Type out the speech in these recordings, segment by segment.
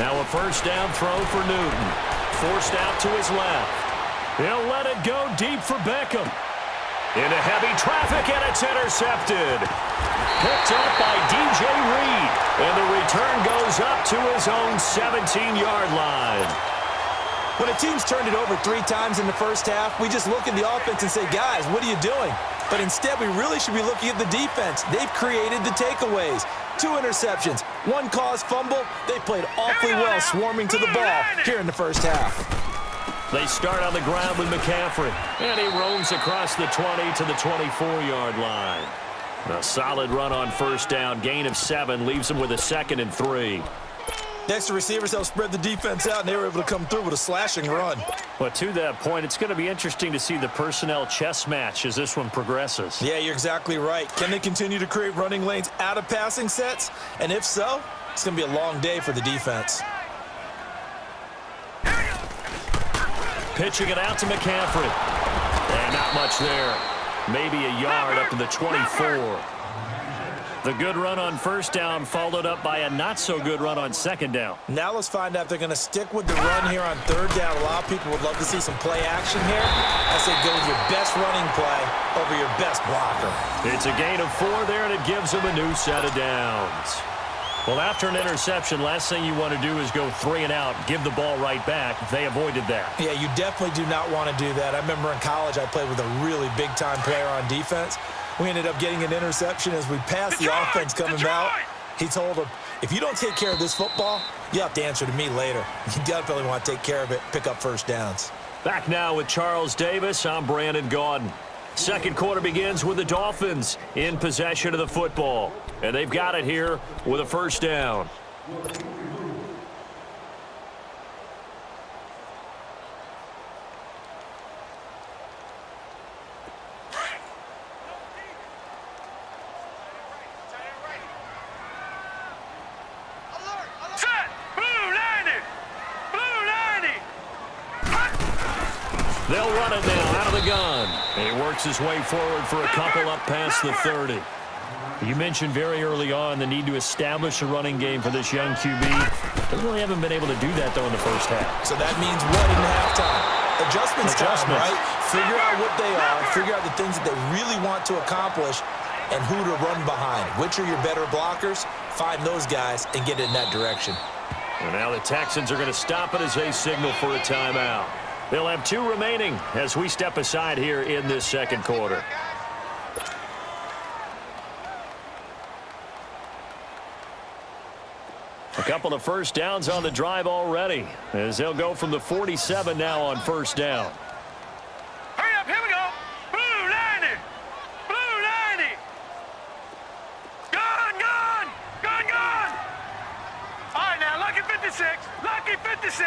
Now a first down throw for Newton. Forced out to his left. He'll let it go deep for Beckham. Into heavy traffic, and it's intercepted. Picked up by DJ Reed. And the return goes up to his own 17-yard line. When a team's turned it over 3 times in the first half, we just look at the offense and say, guys, what are you doing? But instead, we really should be looking at the defense. They've created the takeaways. 2 interceptions, 1 caused fumble. They played awfully well swarming to the ball here in the first half. They start on the ground with McCaffrey, and he roams across the 20 to the 24-yard line. A solid run on first down, gain of 7, leaves him with a 2nd and 3. Next, the receivers help spread the defense out, and they were able to come through with a slashing run. But to that point, it's going to be interesting to see the personnel chess match as this one progresses. Yeah, you're exactly right. Can they continue to create running lanes out of passing sets? And if so, it's going to be a long day for the defense. Pitching it out to McCaffrey. And not much there. Maybe a yard up to the 24. The good run on first down followed up by a not-so-good run on second down. Now let's find out if they're going to stick with the run here on third down. A lot of people would love to see some play action here. I say go with your best running play over your best blocker. It's a gain of 4 there, and it gives them a new set of downs. Well, after an interception, last thing you want to do is go 3 and out, give the ball right back. They avoided that. Yeah, you definitely do not want to do that. I remember in college I played with a really big-time player on defense. We ended up getting an interception as we passed the offense coming out. He told him, if you don't take care of this football, you have to answer to me later. You definitely want to take care of it, pick up first downs. Back now with Charles Davis. I'm Brandon Gaudin. Second quarter begins with the Dolphins in possession of the football. And they've got it here with a first down. They'll run it now out of the gun. And he works his way forward for a couple up past the 30. You mentioned very early on the need to establish a running game for this young QB. They really haven't been able to do that, though, in the first half. So that means what in halftime? Adjustments time, right? Figure out what they are. Figure out the things that they really want to accomplish and who to run behind. Which are your better blockers? Find those guys and get in that direction. And now the Texans are going to stop it as they signal for a timeout. They'll have 2 remaining as we step aside here in this second quarter. A couple of first downs on the drive already as they'll go from the 47 now on first down. Hurry up, here we go. Blue 90. Blue 90. Gone, gone. Gone, gone. All right, now, lucky 56. Lucky 56.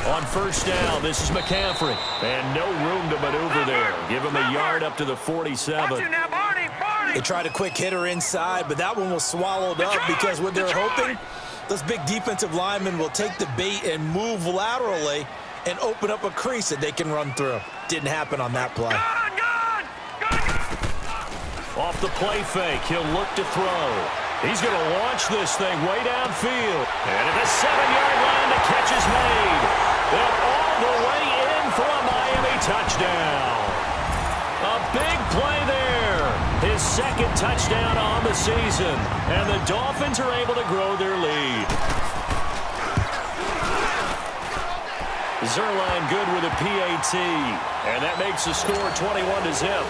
On first down, this is McCaffrey. And no room to maneuver there. Give him a yard up to the 47. Now, Barney, Barney. They tried a quick hitter inside, but that one was swallowed up because what they're hoping, those big defensive linemen will take the bait and move laterally and open up a crease that they can run through. Didn't happen on that play. Off the play fake, he'll look to throw. He's going to launch this thing way downfield. And at the 7-yard line, the catch is made. And all the way in for a Miami touchdown. A big play there. His second touchdown on the season. And the Dolphins are able to grow their lead. Zerline good with a PAT. And that makes the score 21-0.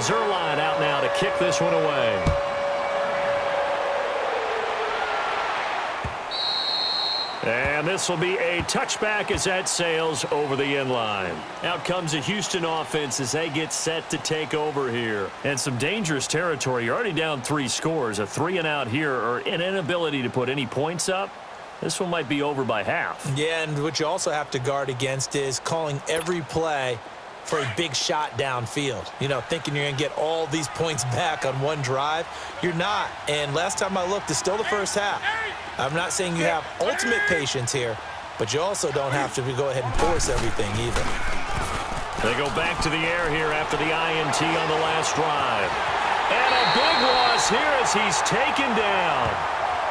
Zerline out now to kick this one away. And this will be a touchback as that sails over the end line. Out comes the Houston offense as they get set to take over here. And some dangerous territory. You're already down 3 scores. A 3-and-out here or an inability to put any points up. This one might be over by half. Yeah, and what you also have to guard against is calling every play for a big shot downfield. You know, thinking you're going to get all these points back on one drive. You're not. And last time I looked, it's still the first half. I'm not saying you have ultimate patience here, but you also don't have to go ahead and force everything either. They go back to the air here after the INT on the last drive. And a big loss here as he's taken down.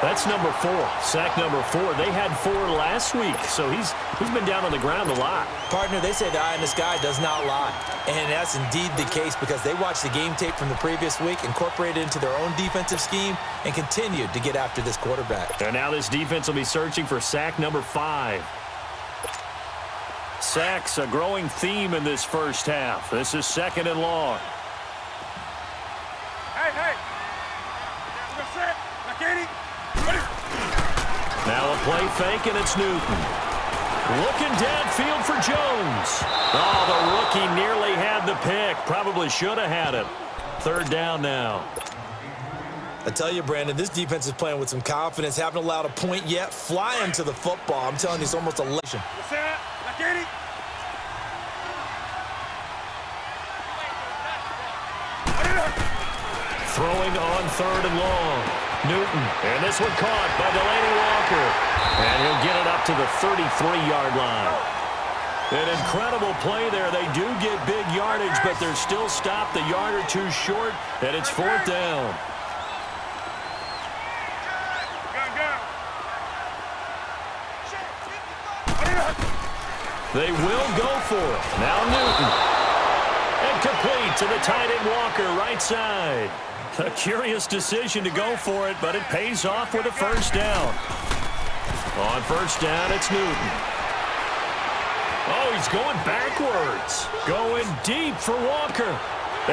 That's number 4, sack number 4. They had 4 last week, so he's been down on the ground a lot. Partner, they say the eye in the sky does not lie. And that's indeed the case because they watched the game tape from the previous week, incorporated it into their own defensive scheme, and continued to get after this quarterback. And now this defense will be searching for sack number 5. Sacks, a growing theme in this first half. This is 2nd and long. Hey. We're set. McKinney. Now a play fake, and it's Newton. Looking downfield for Jones. Oh, the rookie nearly had the pick. Probably should have had it. 3rd down now. I tell you, Brandon, this defense is playing with some confidence. Haven't allowed a point yet. Flying to the football. I'm telling you, it's almost a elation. Set. McKinney. Throwing on 3rd and long. Newton, and this one caught by Delaney Walker. And he'll get it up to the 33-yard line. An incredible play there. They do get big yardage, but they're still stopped a yard or 2 short, and it's 4th down. They will go for it. Now Newton. And complete to the tight end Walker, right side. A curious decision to go for it, but it pays off with a 1st down. On 1st down, it's Newton. Oh, he's going backwards. Going deep for Walker.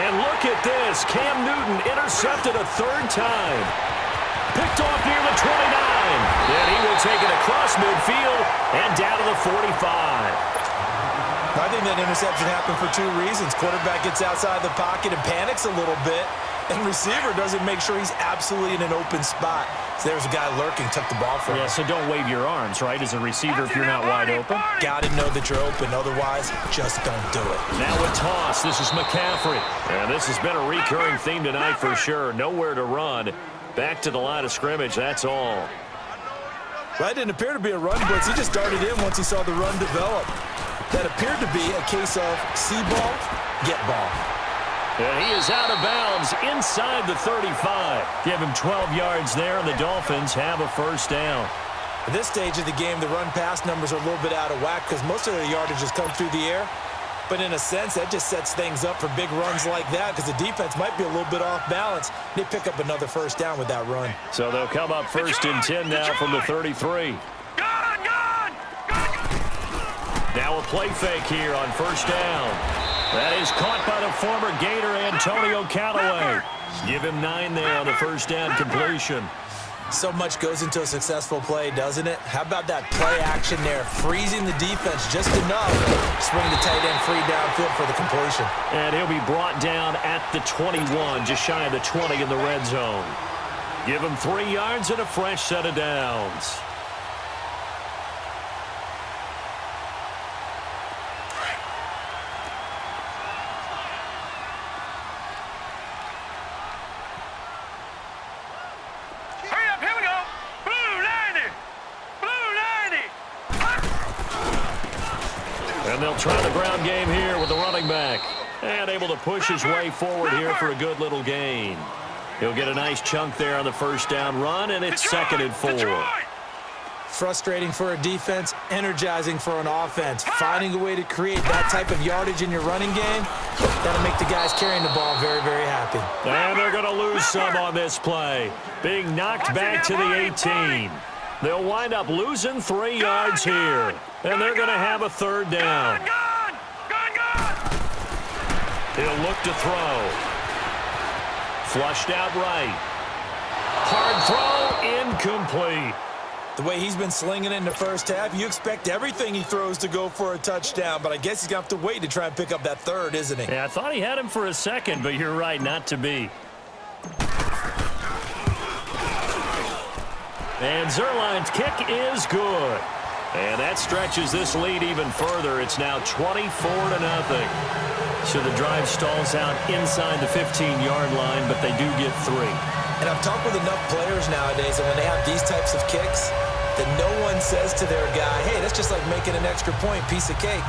And look at this. Cam Newton intercepted a 3rd time. Picked off near the 29. Then he will take it across midfield and down to the 45. I think that interception happened for 2 reasons. Quarterback gets outside the pocket and panics a little bit, and receiver doesn't make sure he's absolutely in an open spot. So there's a guy lurking, took the ball from him. Yeah, so don't wave your arms, right, as a receiver if you're not wide open. Got to know that you're open. Otherwise, just don't do it. Now a toss. This is McCaffrey. And this has been a recurring theme tonight for sure. Nowhere to run. Back to the line of scrimmage, that's all. Well, it didn't appear to be a run blitz. He just darted in once he saw the run develop. That appeared to be a case of see ball, get ball. And he is out of bounds inside the 35. Give him 12 yards there, and the Dolphins have a 1st down. At this stage of the game, the run-pass numbers are a little bit out of whack because most of the yardage has come through the air. But in a sense, that just sets things up for big runs like that because the defense might be a little bit off balance. They pick up another 1st down with that run. So they'll come up 1st and 10 now from the 33. Now a play fake here on 1st down. That is caught by the former Gator Antonio Callaway. Give him 9 there on the 1st down completion. So much goes into a successful play, doesn't it? How about that play action there, freezing the defense just enough to swing the tight end free downfield for the completion. And he'll be brought down at the 21, just shy of the 20 in the red zone. Give him 3 yards and a fresh set of downs. And they'll try the ground game here with the running back. And able to push his way forward here for a good little gain. He'll get a nice chunk there on the 1st down run, and it's 2nd and 4. Frustrating for a defense, energizing for an offense. Finding a way to create that type of yardage in your running game, that'll make the guys carrying the ball very, very happy. And they're going to lose some on this play. Being knocked back to the 18. They'll wind up losing 3 yards here. And they're going to have a 3rd down. He'll look to throw. Flushed out right. Hard throw, incomplete. The way he's been slinging it in the first half, you expect everything he throws to go for a touchdown, but I guess he's going to have to wait to try and pick up that 3rd, isn't he? Yeah, I thought he had him for a second, but you're right, not to be. And Zerline's kick is good. And that stretches this lead even further. It's now 24-0. So the drive stalls out inside the 15-yard line, but they do get 3. And I've talked with enough players nowadays that when they have these types of kicks, that no one says to their guy, hey, that's just like making an extra point, piece of cake.